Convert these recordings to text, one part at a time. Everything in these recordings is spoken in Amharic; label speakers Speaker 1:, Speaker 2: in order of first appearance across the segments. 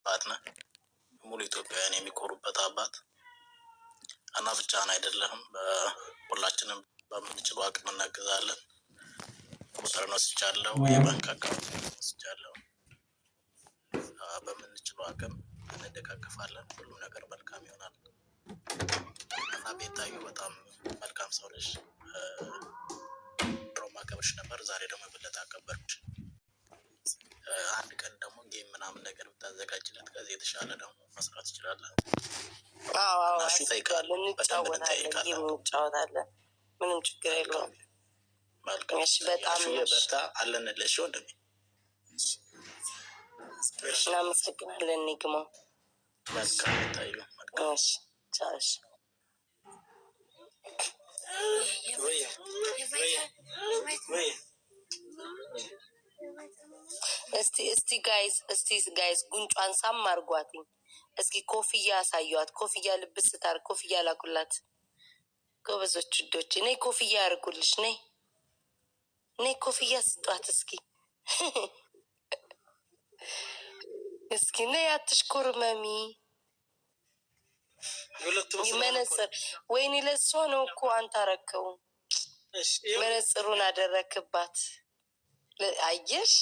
Speaker 1: አባት ነህ። ሙሉ ኢትዮጵያውያን የሚኮሩበት አባት እና ብቻህን አይደለህም። ሁላችንም በምንችለው አቅም እናግዛለን። ቁጥር ወስጃለሁ፣ የባንክ አካውንት ወስጃለሁ። በምንችለው አቅም እንደጋገፋለን። ሁሉ ነገር መልካም ይሆናል እና ቤታዩ በጣም መልካም ሰው ነሽ። ድሮ ማከብርሽ ነበር፣ ዛሬ ደግሞ የበለጠ አከበርሽ። አንድ ቀን ደግሞ ጌም ምናምን ነገር ብታዘጋጅለት ከዚህ የተሻለ ደግሞ መስራት ይችላለን።
Speaker 2: እሺ እንጫወታለን። ምንም ችግር የለውም።
Speaker 1: መልካም በጣም በርታ አለንልሽ ወንድሜ።
Speaker 2: እናመሰግናለን። ግማ
Speaker 1: መልካም ታዩ።
Speaker 2: ቻሽ እስቲ ጋይስ ጉንጯን ሳም አርጓትኝ። እስኪ ኮፍያ አሳዩት። ኮፍያ ልብስ ስታርግ ኮፍያ ላኩላት። ጎበዞች ውዶች፣ ነይ ኮፍያ ያርጉልሽ። ነይ ኮፍያ ስጧት። እስኪ ነይ አትሽኮርመሚ። መነጽር ወይኔ ለሷ ነው እኮ አንተ አረከው። መነጽሩን አደረክባት። አየሽ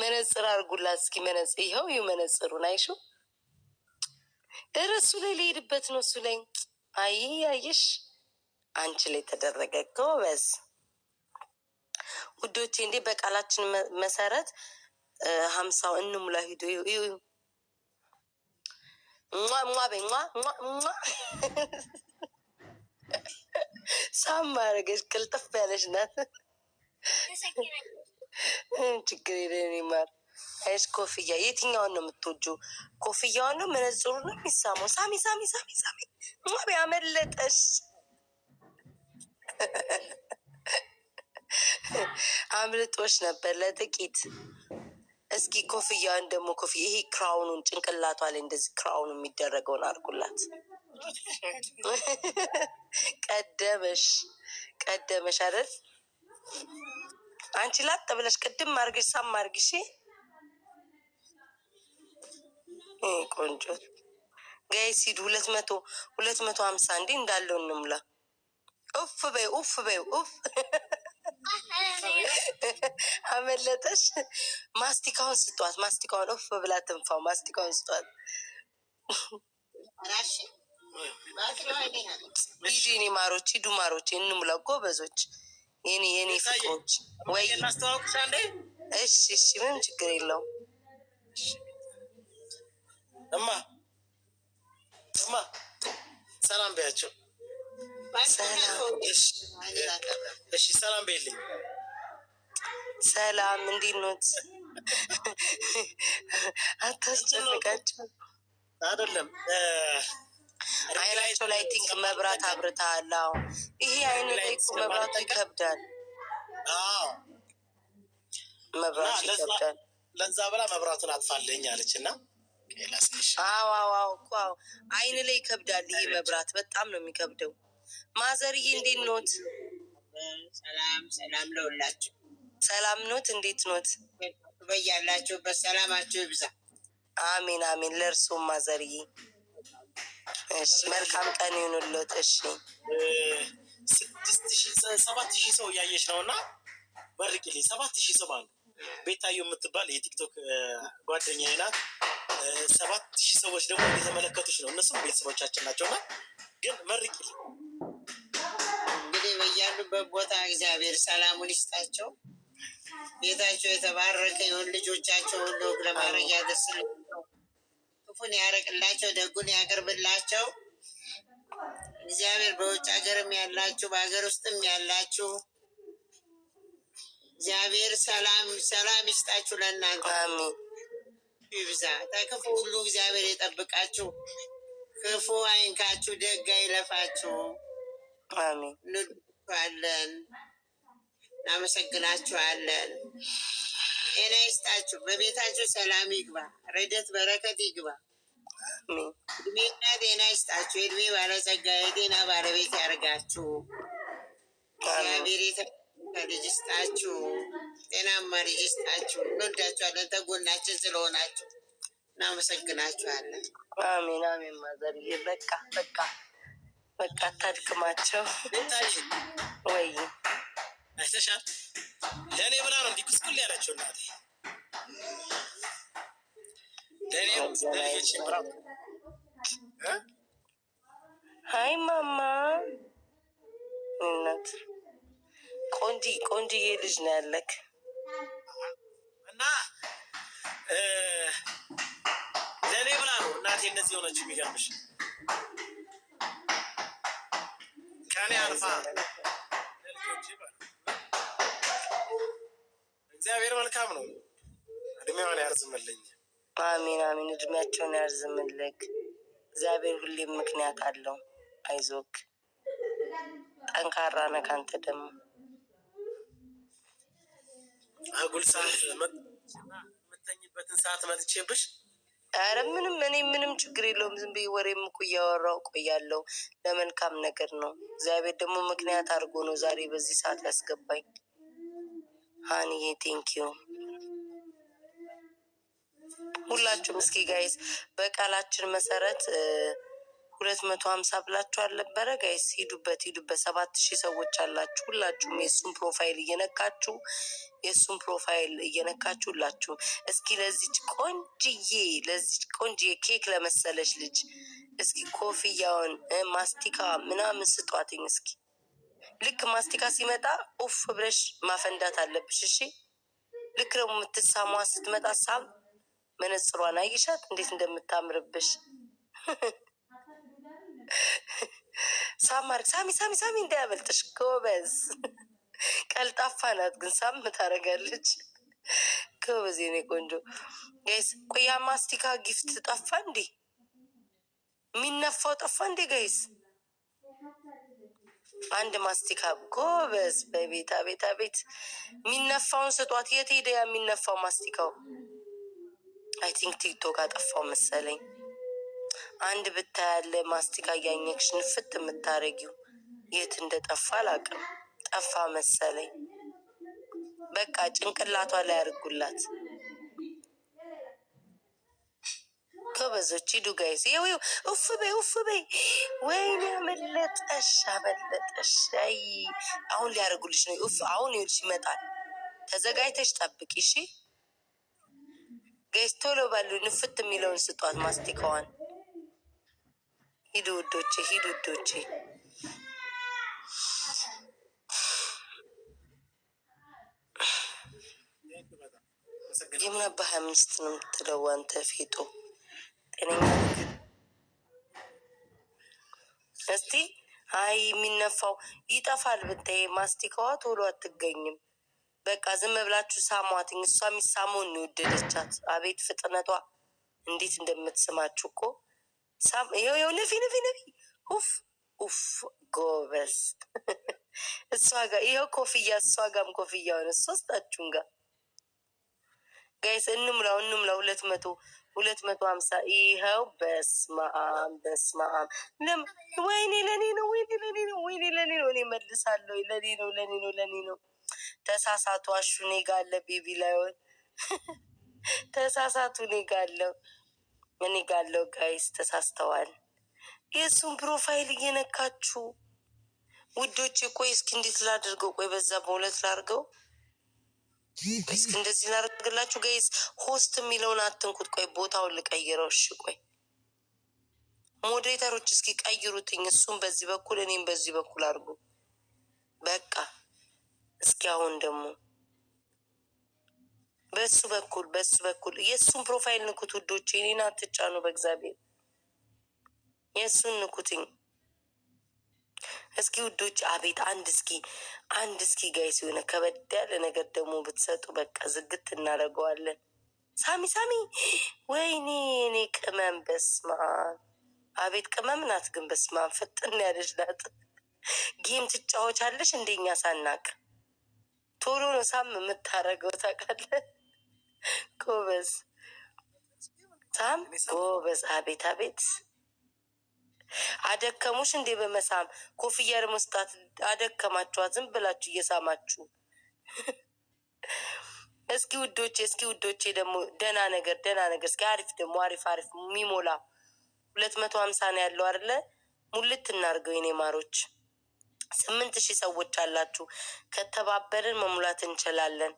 Speaker 2: መነጽር አርጉላት እስኪ። መነጽር ይኸው መነጽሩን አይሹ። እሱ ላይ ሊሄድበት ነው። እሱ ላይ አየሽ አንቺ ላይ ተደረገ። ጎበዝ ውዶቼ። እንዴ በቃላችን መሰረት 50 እንሙላ። ሂዶ ሳም ማረገች። ቅልጥፍ ያለች ናት። ችግር የለን ይማር። አይሽ ኮፍያ የትኛውን ነው የምትወጂው? ኮፍያውን ነው መነጽሩ ነው የሚሳመው? ሳሚ አመለጠሽ። አምልጦሽ ነበር ለጥቂት። እስኪ ኮፍያውን ደግሞ ይሄ ክራውኑን ጭንቅላቷ ላይ እንደዚህ ክራውኑ የሚደረገውን አድርጉላት። ቀደመሽ አይደል? አንቺ ላጥ ብለሽ ቅድም አርግሽ ሳም አርግሽ። ቆንጆ ጋይስ ሂዱ። 250 እንዴ እንዳለው እንሙላ። ኡፍ በይ አመለጠሽ። ማስቲካውን ስጧት። ማስቲካውን ኡፍ ብላ ትንፋው። ማስቲካውን ስጧት። ሂዱ የኔ ማሮች፣ ሂዱ ማሮች፣ እንሙላ። ጎበዞች የኔ ፍቅሮች። ወይ እሺ ምንም ችግር የለውም።
Speaker 1: እማ ሰላም በያቸው። ሰላም በይልኝ።
Speaker 2: ሰላም እንዴት ኖት? አታስጨንቃቸው።
Speaker 1: አይደለም
Speaker 2: አይናቸው ላይ ቲንክ መብራት አብርታል። ይሄ አይን ላይ እኮ መብራቱ ይከብዳል። መብራቱ ይከብዳል።
Speaker 1: ለዛ ብላ መብራቱን አጥፋልኝ አለች እና
Speaker 2: እኮ አይን ላይ ይከብዳል። ይሄ መብራት በጣም ነው የሚከብደው። ማዘርዬ እንዴት ኖት?
Speaker 3: ሰላም ለሁላችሁ።
Speaker 2: ሰላም ኖት? እንዴት ኖት?
Speaker 3: በያላችሁበት ሰላማችሁ ይብዛ።
Speaker 2: አሜን። ለእርሱም ማዘርዬ። እሺ መልካም ቀን ይሁንልዎት። እሺ
Speaker 1: 7,000 ሰው እያየች ነው እና መርቂልኝ። 7,000 ሰው ማለት ቤታዩ የምትባል የቲክቶክ ጓደኛዬ ናት። 7,000 ሰዎች ደግሞ እየተመለከቱች ነው። እነሱም ቤተሰቦቻችን ናቸውና ግን መርቂልኝ።
Speaker 3: እንግዲህ በያሉበት ቦታ እግዚአብሔር ሰላሙን ይስጣቸው። ቤታቸው የተባረከ ይሁን። ልጆቻቸው ሁሉ ለማድረግ ያደርስላቸው። ክፉን ያረቅላቸው፣ ደጉን ያቅርብላቸው። እግዚአብሔር በውጭ ሀገርም ያላችሁ በሀገር ውስጥም ያላችሁ እግዚአብሔር ሰላም ይስጣችሁ። ለእናንተ ይብዛ። ከክፉ ሁሉ እግዚአብሔር የጠብቃችሁ። ክፉ አይንካችሁ፣ ደግ አይለፋችሁ።
Speaker 2: አሜን።
Speaker 3: እንወዳችኋለን፣ እናመሰግናችኋለን። ጤና ይስጣችሁ። በቤታችሁ ሰላም ይግባ፣ ረድኤት በረከት ይግባ። እድሜና ጤና ይስጣችሁ። የእድሜ ባለጸጋ የጤና ባለቤት ያርጋችሁ። እግዚአብሔር ልጅ ይስጣችሁ፣ ጤናማ ልጅ ይስጣችሁ። እንወዳችኋለን። ተጎናችን ስለሆናችሁ እናመሰግናችኋለን።
Speaker 2: አሜን አሜን። ማዘርዬ በቃ በቃ በቃ አታድክማቸው። ወይ
Speaker 1: አይተሻል? ለእኔ ብላ ነው እንዲህ ኩስኩል ያላቸው እናቴ። ለልጆች ብራ
Speaker 2: ሀይ ማማ እናት ቆንጅዬ ልጅ ነው ያለክ
Speaker 1: እና ለእኔ ብላ ነው እናቴ እንደዚህ የሆነችው። የሚገርምሽ ከኔ አልፋ እግዚአብሔር መልካም ነው። እድሜዋን ያርዝምልኝ።
Speaker 2: አሜን አሜን። እድሜያቸውን ያርዝምልክ። እግዚአብሔር ሁሌም ምክንያት አለው። አይዞክ፣ ጠንካራ ነህ። አንተ ደግሞ
Speaker 1: አጉል ሰዓት የምተኝበትን ሰዓት መጥቼብሽ።
Speaker 2: ኧረ ምንም እኔ ምንም ችግር የለውም። ዝም ብዬ ወሬም እኮ እያወራሁ ቆያለሁ። ለመልካም ነገር ነው። እግዚአብሔር ደግሞ ምክንያት አድርጎ ነው ዛሬ በዚህ ሰዓት ያስገባኝ። ሀኒዬ ቴንኪዩ። ሁላችሁም እስኪ ጋይስ በቃላችን መሰረት 250 ብላችሁ አልነበረ ጋይስ? ሂዱበት 7,000 ሰዎች አላችሁ። ሁላችሁም የእሱን ፕሮፋይል እየነካችሁ ሁላችሁ እስኪ ለዚች ቆንጅዬ ኬክ ለመሰለች ልጅ እስኪ ኮፍያውን ማስቲካ ምናምን ስጧትኝ። እስኪ ልክ ማስቲካ ሲመጣ ኡፍ ብለሽ ማፈንዳት አለብሽ። እሺ ልክ ደግሞ የምትሳሟ ስትመጣ ሳም መነጽሯን አይሻት እንዴት እንደምታምርብሽ። ሳማር ሳሚ እንዳያበልጥሽ። ጎበዝ ቀልጣፋ ናት ግን ሳም ታደርጋለች። ጎበዝ የኔ ቆንጆ ጋይስ። ቆያ ማስቲካ ጊፍት ጠፋ እንዴ? የሚነፋው ጠፋ እንዴ ጋይስ? አንድ ማስቲካ ጎበዝ። በቤታ ቤት የሚነፋውን ስጧት። የት ሄደ ያ የሚነፋው ማስቲካው? አይ ቲንክ ቲክቶክ አጠፋው መሰለኝ። አንድ ብታያለ ማስቲካ እያኘክሽ ንፍት የምታረጊው የት እንደጠፋ አላውቅም። ጠፋ መሰለኝ። በቃ ጭንቅላቷ ላይ ያርጉላት። ጎበዞች ሂዱ ጋይስ። ይው ኡፍ በይ። ወይኔ አመለጠሽ። አይ አሁን ሊያደርጉልሽ ነው። ኡፍ አሁን ይኸውልሽ ይመጣል። ተዘጋጅተሽ ጠብቂ እሺ ጋይስ። ቶሎ ባሉ ንፍት የሚለውን ስጧት ማስቲካዋን። ሂዱ ውዶቼ። የምናባህ 25 ነው የምትለው አንተ ፌጦ ጤነኛ እስቲ። አይ የሚነፋው ይጠፋል ብታይ ማስቲካዋ ቶሎ አትገኝም። በቃ ዝም ብላችሁ ሳሟትኝ። እሷ የሚሳመውን ነው የወደደቻት። አቤት ፍጥነቷ እንዴት እንደምትስማችሁ እኮ። ይኸው ነፊ ኡፍ ጎበዝ። እሷ ጋር ይኸው ኮፍያ፣ እሷ ጋርም ኮፍያ ሆነ። ሶስታችሁን ጋር ጋይስ እንምላው 250 ይኸው። በስማም ወይኔ ለኔ ነው። እኔ መልሳለሁ። ለኔ ነው። ተሳሳቱ። አሹ እኔ ጋ አለ። ቤቢ ላይሆን ተሳሳቱ። እኔ ጋ አለው ጋይስ። ተሳስተዋል። የእሱን ፕሮፋይል እየነካችሁ ውዶች። ቆይ እስኪ እንዴት ላድርገው? ቆይ በዛ በሁለት ላድርገው። እስኪ እንደዚህ ላድርግላችሁ ጋይስ። ሆስት የሚለውን አትንኩት። ቆይ ቦታውን ልቀይረው። እሺ ቆይ ሞዴሬተሮች እስኪ ቀይሩትኝ። እሱም በዚህ በኩል እኔም በዚህ በኩል አድርጉ። በቃ እስኪ አሁን ደግሞ በሱ በኩል የእሱን ፕሮፋይል ንኩት ውዶች። እኔን አትጫኑ በእግዚአብሔር። የእሱን ንኩትኝ እስኪ ውዶች። አቤት አንድ እስኪ ጋይስ የሆነ ከበድ ያለ ነገር ደግሞ ብትሰጡ በቃ ዝግት እናደርገዋለን። ሳሚ ወይኔ እኔ ቅመም በስማን። አቤት ቅመም ናት ግን በስማን። ፍጥን ያለች ናት። ጌም ትጫወቻለሽ እንደኛ ሳናቅ ቶሎ ነው ሳም የምታረገው ታውቃለህ። ጎበዝ ሳም ጎበዝ። አቤት አደከሙሽ እንዴ በመሳም ኮፍያ ለመስጣት አደከማችኋት። ዝም ብላችሁ እየሳማችሁ እስኪ ውዶቼ ደግሞ ደህና ነገር እስኪ አሪፍ የሚሞላ 250 ነው ያለው አይደለ? ሙልት እናርገው የኔ ማሮች። 8000 ሰዎች አላችሁ። ከተባበርን መሙላት እንችላለን።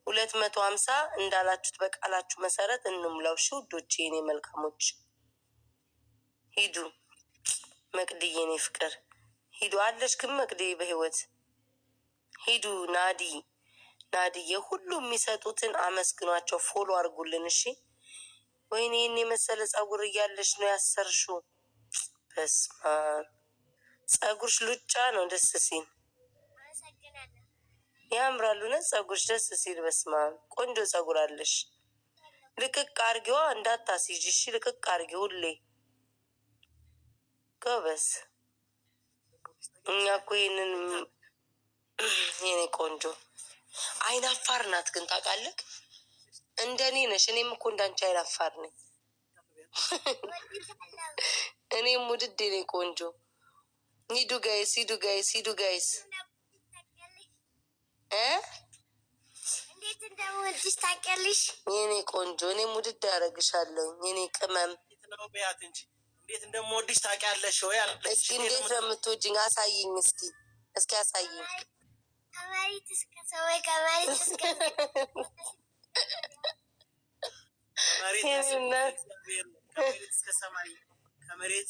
Speaker 2: 250 እንዳላችሁት በቃላችሁ መሰረት እንሙላው። እሺ ውዶቼ የኔ መልካሞች ሂዱ። መቅድዬ የኔ ፍቅር ሂዱ። አለሽ ግን መቅድዬ በህይወት ሂዱ። ናድዬ ሁሉም የሚሰጡትን አመስግኗቸው። ፎሎ አድርጉልን እሺ። ወይኔ ይህን የመሰለ ጸጉር እያለሽ ነው ያሰርሽው። በስመ አብ ጸጉርሽ ሉጫ ነው ደስ ሲል ያምራል። እውነት ጸጉርሽ ደስ ሲል በስመ አብ ቆንጆ ጸጉር አለሽ። ልቅቅ አርጊዋ እንዳታስይዥ እሺ። ልቅቅ አርጊ ሁሌ ጎበዝ። እኛ እኮ ይህንን የኔ ቆንጆ አይናፋር ናት ግን ታውቃለህ፣ እንደኔ ነሽ። እኔም እኮ እንዳንቺ አይናፋር ነኝ። እኔም ውድድ የኔ ቆንጆ። ሂዱ ጋይስ
Speaker 4: እንዴት እንደምወድሽ ታውቂያለሽ
Speaker 2: የኔ ቆንጆ። እኔም ውድድ ያደርግሻለሁ የኔ ቅመም።
Speaker 1: እንዴት እንደምወድሽ ታውቂያለሽ ወይ?
Speaker 2: እስኪ እንዴት ነው የምትወጂኝ? አሳይኝ እስኪ አሳይኝ።
Speaker 4: ከመሬት እስከ ሰማይ ከመሬት እስከ
Speaker 1: ሰማይ ከመሬት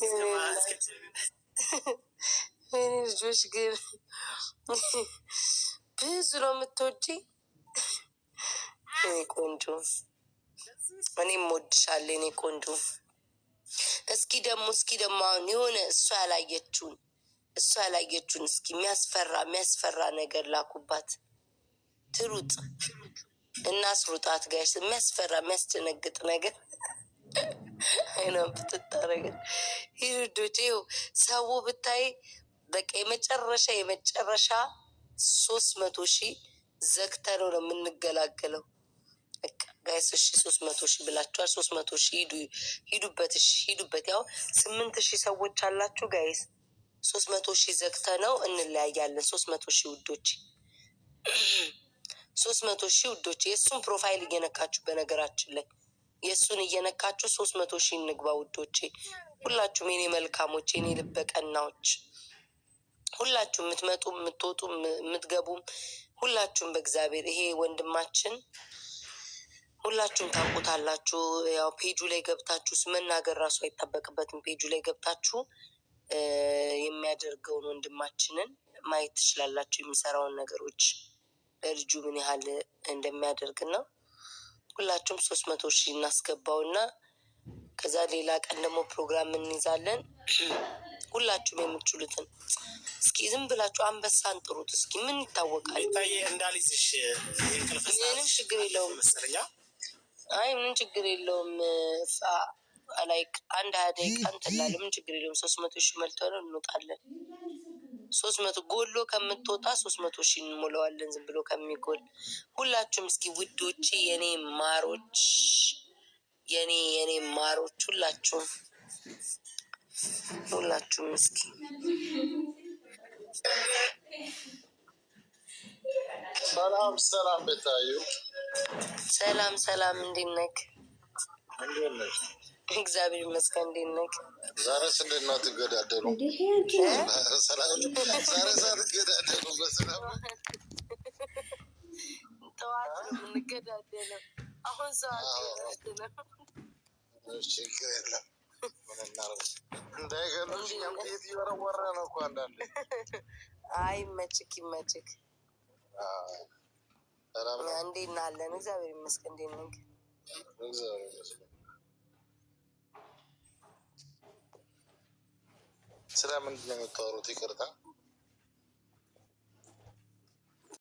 Speaker 2: ልጆች ግን ብዙ ነው የምትወጂኝ የኔ ቆንጆ። እኔም እወድሻለሁ የኔ ቆንጆ። እስኪ ደግሞ አሁን የሆነ እሷ ያላየችውን እስኪ የሚያስፈራ ነገር ላኩባት። ትሩጥ እናስሩጣት ጋይስ። የሚያስደነግጥ ነገር አይኗን ብትታረገ ይርዶች። ይኸው ሰው ብታይ በቃ የመጨረሻ 300,000 ዘግተነው ነው የምንገላገለው። በቃ ጋይስ እሺ 300,000 ብላችኋል። 300,000 ሂዱበት። እሺ ሂዱበት። ያው 8,000 ሰዎች አላችሁ ጋይስ። 300,000 ዘግተነው እንለያያለን። 300,000 ውዶች፣ 300,000 ውዶች። የእሱን ፕሮፋይል እየነካችሁ በነገራችን ላይ የእሱን እየነካችሁ 300,000 እንግባ ውዶቼ። ሁላችሁም የኔ መልካሞች፣ የኔ ልበቀናዎች፣ ሁላችሁም የምትመጡ የምትወጡ የምትገቡም ሁላችሁም በእግዚአብሔር ይሄ ወንድማችን ሁላችሁም ታውቁታላችሁ። ያው ፔጁ ላይ ገብታችሁ መናገር ራሱ አይጠበቅበትም። ፔጁ ላይ ገብታችሁ የሚያደርገውን ወንድማችንን ማየት ትችላላችሁ። የሚሰራውን ነገሮች ለልጁ ምን ያህል እንደሚያደርግና ሁላችሁም 300,000 እናስገባውና ከዛ ሌላ ቀን ደግሞ ፕሮግራም እንይዛለን። ሁላችሁም የምትችሉትን እስኪ ዝም ብላችሁ አንበሳን ጥሩት። እስኪ ምን ይታወቃል?
Speaker 1: እንዳልይዝሽ
Speaker 2: ምንም ችግር የለውም። አይ ምን ችግር የለውም። ላይክ 1-20 ደቂቃ እንትላለን። ምን ችግር የለውም። 300,000 መልተው ነው እንወጣለን። 300 ጎሎ ከምትወጣ 300,000 እንሞላዋለን። ዝም ብሎ ከሚጎል ሁላችሁም እስኪ ውዶቼ፣ የኔ ማሮች፣ የኔ ማሮች ሁላችሁም እስኪ
Speaker 5: ሰላም ቤታዩ፣
Speaker 2: ሰላም እንዴት ነህ? እግዚአብሔር ይመስገን። እንዴት ነህ?
Speaker 5: ዛሬስ እንዴት ነው ትገዳደሉ? ዛሬ ሳትገዳደሉ በሰላም
Speaker 2: ጠዋት ነው የምንገዳደለው። አሁን ሰዓት ነው።
Speaker 5: ችግር የለም እንዳይገሉሽ። እኛም ጥይት እየወረወረ ነው እኮ አንዳንዴ።
Speaker 2: አይ ይመችክ። እንዴት ነህ? አለን እግዚአብሔር ይመስገን። እንዴት ነህ?
Speaker 5: እግዚአብሔር ይመስገን። ስለምንድን ነው የምታወሩት? ይቅርታ